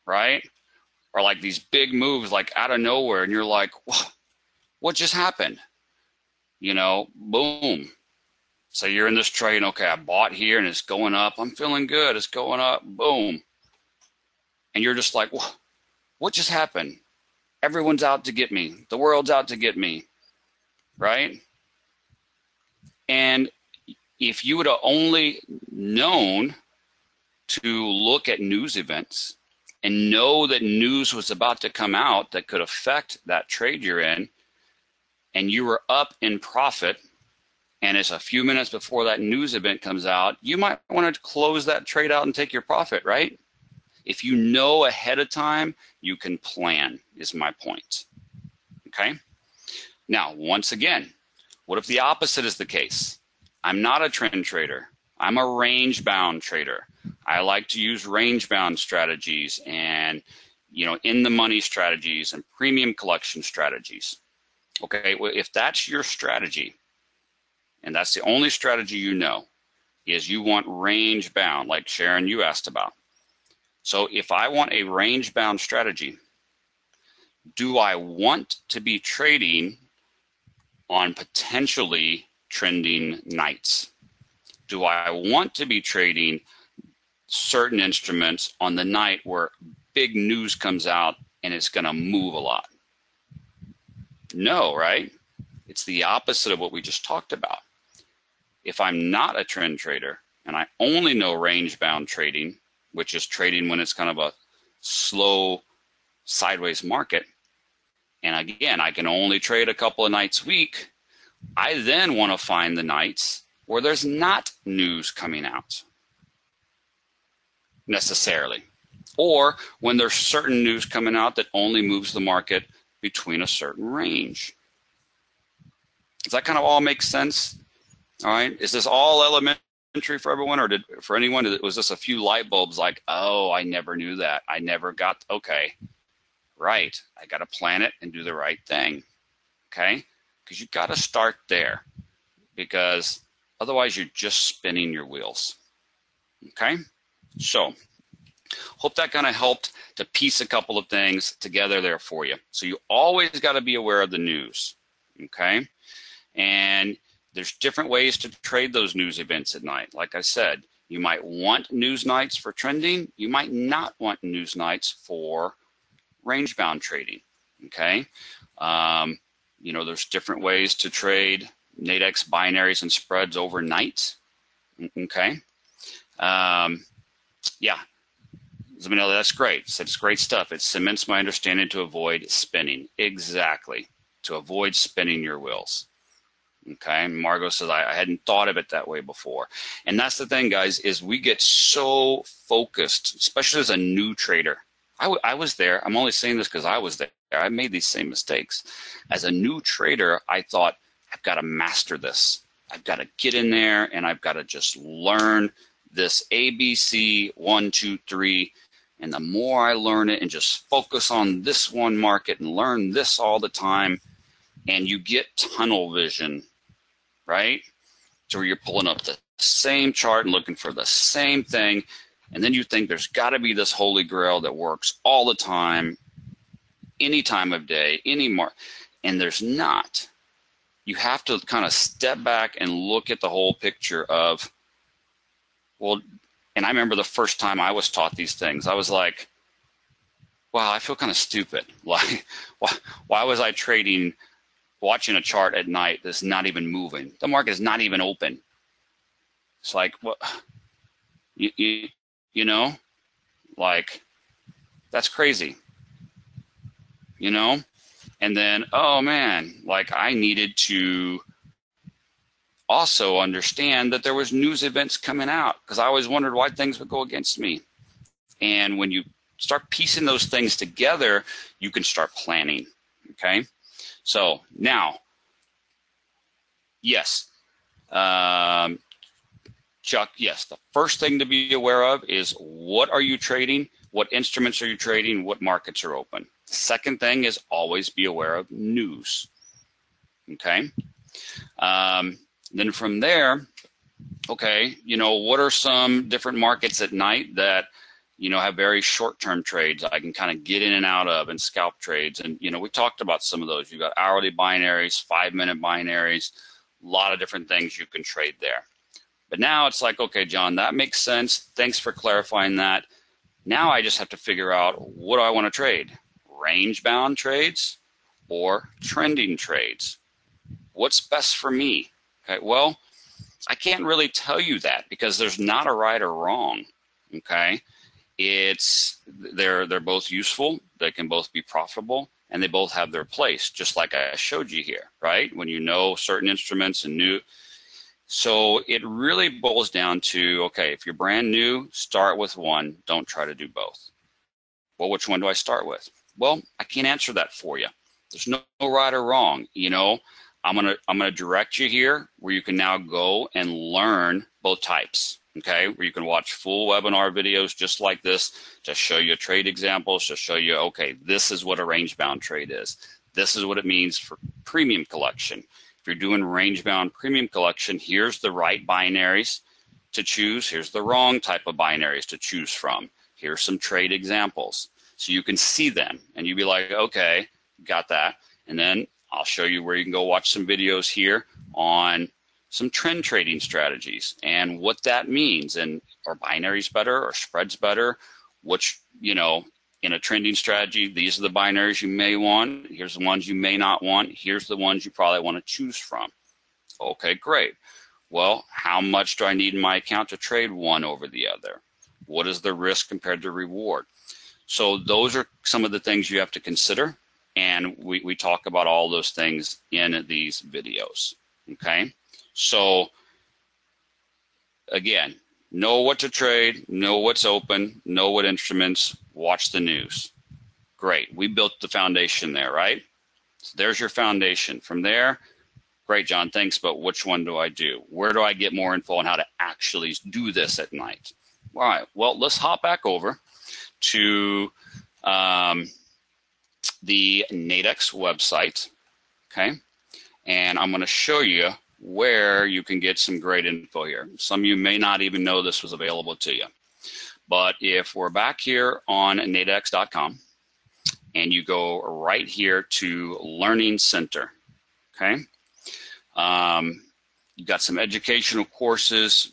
right? Or like these big moves like out of nowhere and you're like, what just happened? Boom. So you're in this trade, okay, I bought here and it's going up. I'm feeling good. It's going up. Boom. And you're just like, what just happened? Everyone's out to get me. The world's out to get me, right? And if you would have only known to look at news events and know that news was about to come out that could affect that trade you're in, and you were up in profit, and it's a few minutes before that news event comes out, you might want to close that trade out and take your profit, right? If you know ahead of time, you can plan, is my point. Okay? Now, once again, what if the opposite is the case? I'm not a trend trader. I'm a range-bound trader. I like to use range-bound strategies and, in-the-money strategies and premium collection strategies. Okay, well, if that's your strategy, and that's the only strategy you know, is you want range-bound, like Sharon, you asked about. So if I want a range-bound strategy, do I want to be trading on potentially trending nights? Do I want to be trading certain instruments on the night where big news comes out and it's going to move a lot? No, right? It's the opposite of what we just talked about. If I'm not a trend trader and I only know range-bound trading, which is trading when it's kind of a slow sideways market, and again, I can only trade a couple of nights a week, I then want to find the nights where there's not news coming out necessarily, or when there's certain news coming out that only moves the market between a certain range. Does that kind of all make sense? All right. Is this all elementary for everyone, or for anyone, was this a few light bulbs like, oh, I never knew that. I never got, okay, right. I got to plan it and do the right thing. Okay. Because you've got to start there, because otherwise you're just spinning your wheels. Okay. So hope that kind of helped to piece a couple of things together there for you. So you always got to be aware of the news. Okay. And there's different ways to trade those news events at night. Like I said, you might want news nights for trending. You might not want news nights for range-bound trading. Okay. There's different ways to trade Nadex binaries and spreads overnight. Okay. Yeah. Zamanelli, that's great. So it's great stuff. It cements my understanding to avoid spinning. Exactly. To avoid spinning your wheels. Okay, and Margot says, I hadn't thought of it that way before. And that's the thing, guys, is we get so focused, especially as a new trader. I was there. I'm only saying this because I was there. I made these same mistakes. As a new trader, I thought, I've got to master this. I've got to get in there and I've got to just learn this ABC 1, 2, 3. And the more I learn it and just focus on this one market and learn this all the time, and you get tunnel vision, right? So where you're pulling up the same chart and looking for the same thing, and then you think there's got to be this holy grail that works all the time, any time of day, and there's not. You have to kind of step back and look at the whole picture of, well, and I remember the first time I was taught these things, I was like, wow, I feel kind of stupid. Like, why was I trading, watching a chart at night that's not even moving? The market is not even open. It's like, what, you know, like, that's crazy, you know? And then, oh man, like I needed to also understand that there was news events coming out, because I always wondered why things would go against me. And when you start piecing those things together, you can start planning, okay? So now, yes, Chuck, yes, the first thing to be aware of is what are you trading, what instruments are you trading, what markets are open. The second thing is always be aware of news, okay? Then from there, okay, you know, what are some different markets at night that, you know, have very short-term trades I can kind of get in and out of, and scalp trades? And, you know, we talked about some of those. You've got hourly binaries, 5-minute binaries, a lot of different things you can trade there. But now it's like, okay, John, that makes sense. Thanks for clarifying that. Now I just have to figure out, what do I want to trade? Range-bound trades or trending trades? What's best for me? Okay, well, I can't really tell you that because there's not a right or wrong, okay? They're both useful, they can both be profitable, and they both have their place, just like I showed you here, right? When you know certain instruments and new. So it really boils down to, okay, if you're brand new, start with one, don't try to do both. Well, which one do I start with? Well, I can't answer that for you. There's no right or wrong, you know. I'm gonna direct you here where you can now go and learn both types, okay? Where you can watch full webinar videos just like this to show you trade examples, to show you, okay, this is what a range-bound trade is. This is what it means for premium collection. If you're doing range-bound premium collection, here's the right binaries to choose. Here's the wrong type of binaries to choose from. Here's some trade examples. So you can see them and you'd be like, okay, got that. And then I'll show you where you can go watch some videos here on some trend trading strategies and what that means. And are binaries better or spreads better? Which, you know, in a trending strategy, these are the binaries you may want. Here's the ones you may not want. Here's the ones you probably want to choose from. Okay, great. Well, how much do I need in my account to trade one over the other? What is the risk compared to reward? So those are some of the things you have to consider. And we talk about all those things in these videos, okay? So, again, know what to trade, know what's open, know what instruments, watch the news. Great, we built the foundation there, right? So there's your foundation. From there, great, John, thanks, but which one do I do? Where do I get more info on how to actually do this at night? All right, well, let's hop back over to the Nadex website, okay? And I'm going to show you where you can get some great info here. Some of you may not even know this was available to you. But if we're back here on nadex.com and you go right here to Learning Center, okay? You've got some educational courses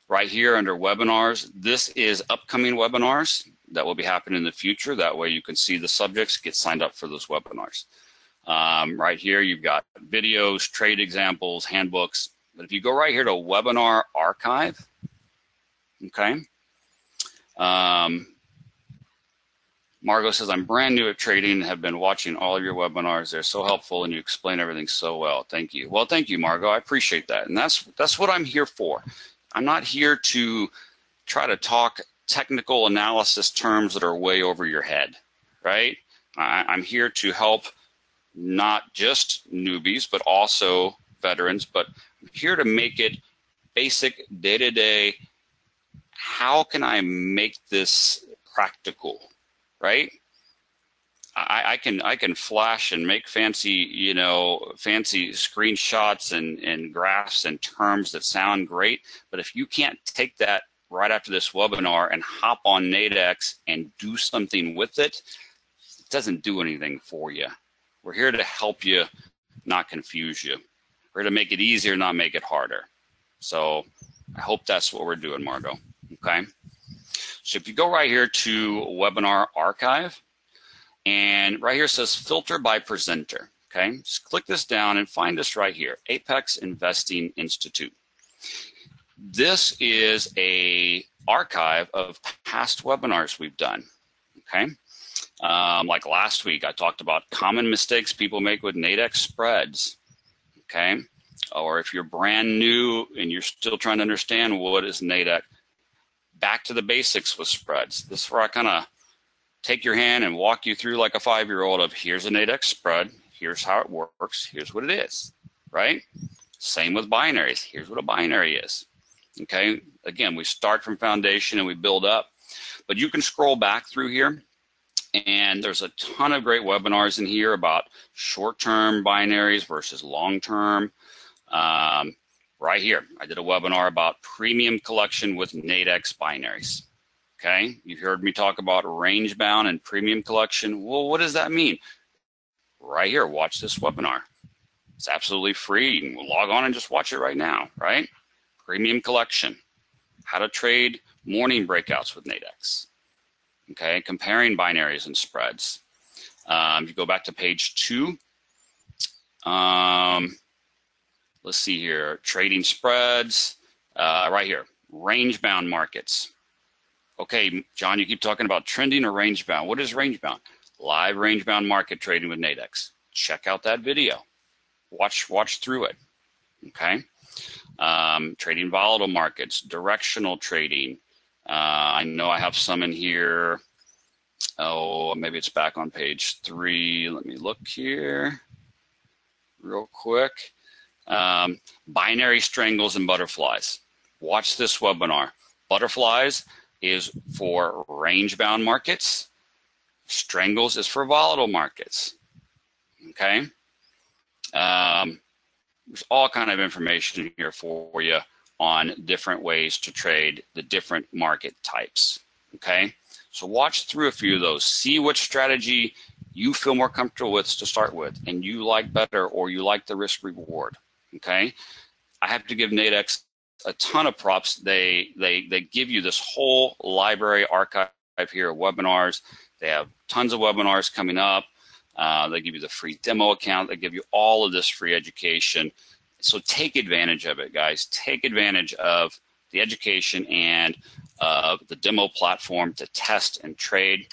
right here under webinars. This is upcoming webinars that will be happening in the future. That way you can see the subjects, get signed up for those webinars. Right here you've got videos, trade examples, handbooks. But if you go right here to Webinar Archive, okay, Margot says, I'm brand new at trading and have been watching all of your webinars. They're so helpful and you explain everything so well. Thank you. Well, thank you, Margot. I appreciate that. And that's what I'm here for. I'm not here to try to talk technical analysis terms that are way over your head, right? I'm here to help not just newbies, but also veterans, but I'm here to make it basic day-to-day. How can I make this practical? Right? I can flash and make fancy, fancy screenshots and graphs and terms that sound great, but if you can't take that right after this webinar and hop on Nadex and do something with it, it doesn't do anything for you. We're here to help you, not confuse you. We're here to make it easier, not make it harder. So I hope that's what we're doing, Margot. Okay. So if you go right here to Webinar Archive, and right here says Filter by Presenter, okay? Just click this down and find us right here, Apex Investing Institute. This is a archive of past webinars we've done, okay? Like last week, I talked about common mistakes people make with Nadex spreads, okay? Or if you're brand new and you're still trying to understand what is Nadex, back to the basics with spreads. This is where I kind of take your hand and walk you through like a 5-year-old of here's a Nadex spread, here's how it works, here's what it is, right? Same with binaries. Here's what a binary is, okay? Again, we start from foundation and we build up, but you can scroll back through here and there's a ton of great webinars in here about short-term binaries versus long-term. Right here, I did a webinar about premium collection with Nadex binaries. Okay, you heard me talk about range bound and premium collection. Well, what does that mean? Right here, watch this webinar. It's absolutely free. You can log on and just watch it right now, right? Premium collection, how to trade morning breakouts with Nadex. Okay, comparing binaries and spreads. If you go back to page 2, let's see here, trading spreads, right here, range bound markets. Okay, John, you keep talking about trending or range bound. What is range bound? Live range bound market trading with Nadex. Check out that video. Watch through it, okay? Trading volatile markets, directional trading. I know I have some in here. Oh, maybe it's back on page 3. Let me look here real quick. Binary strangles and butterflies. Watch this webinar. Butterflies is for range-bound markets. Strangles is for volatile markets. Okay? There's all kind of information here for you on different ways to trade the different market types. Okay? So watch through a few of those. See which strategy you feel more comfortable with to start with and you like better or you like the risk reward. Okay? I have to give Nadex a ton of props. They give you this whole library archive here of webinars. They have tons of webinars coming up. They give you the free demo account. They give you all of this free education. So take advantage of it, guys. Take advantage of the education and the demo platform to test and trade.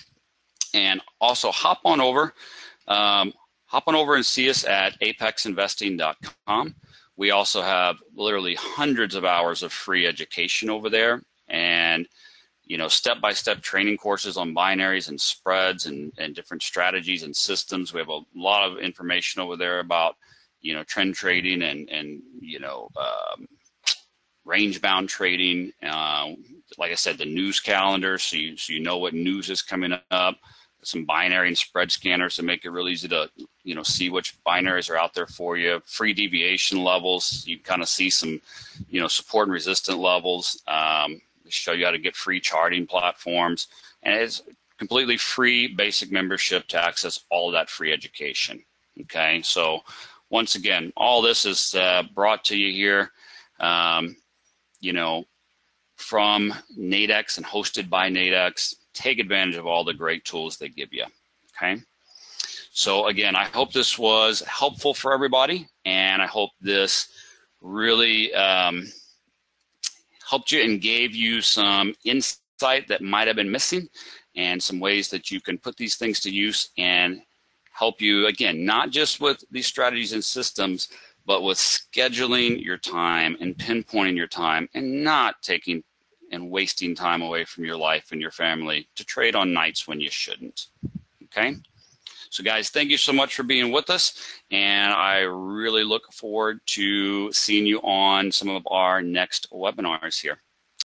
And also hop on over and see us at apexinvesting.com. We also have literally hundreds of hours of free education over there, and step-by-step training courses on binaries and spreads and different strategies and systems. We have a lot of information over there about trend trading and range-bound trading. Like I said, the news calendar, so you know what news is coming up. Some binary and spread scanners to make it real easy to see which binaries are out there for you. Free deviation levels. You kind of see some support and resistance levels. They show you how to get free charting platforms, and it's completely free basic membership to access all of that free education. Okay, so once again, all this is brought to you here from Nadex and hosted by Nadex. Take advantage of all the great tools they give you, okay? So again, I hope this was helpful for everybody, and I hope this really helped you and gave you some insight insight that might have been missing, and some ways that you can put these things to use and help you, again, not just with these strategies and systems, but with scheduling your time and pinpointing your time and not taking and wasting time away from your life and your family to trade on nights when you shouldn't. Okay? So guys, thank you so much for being with us, and I really look forward to seeing you on some of our next webinars here.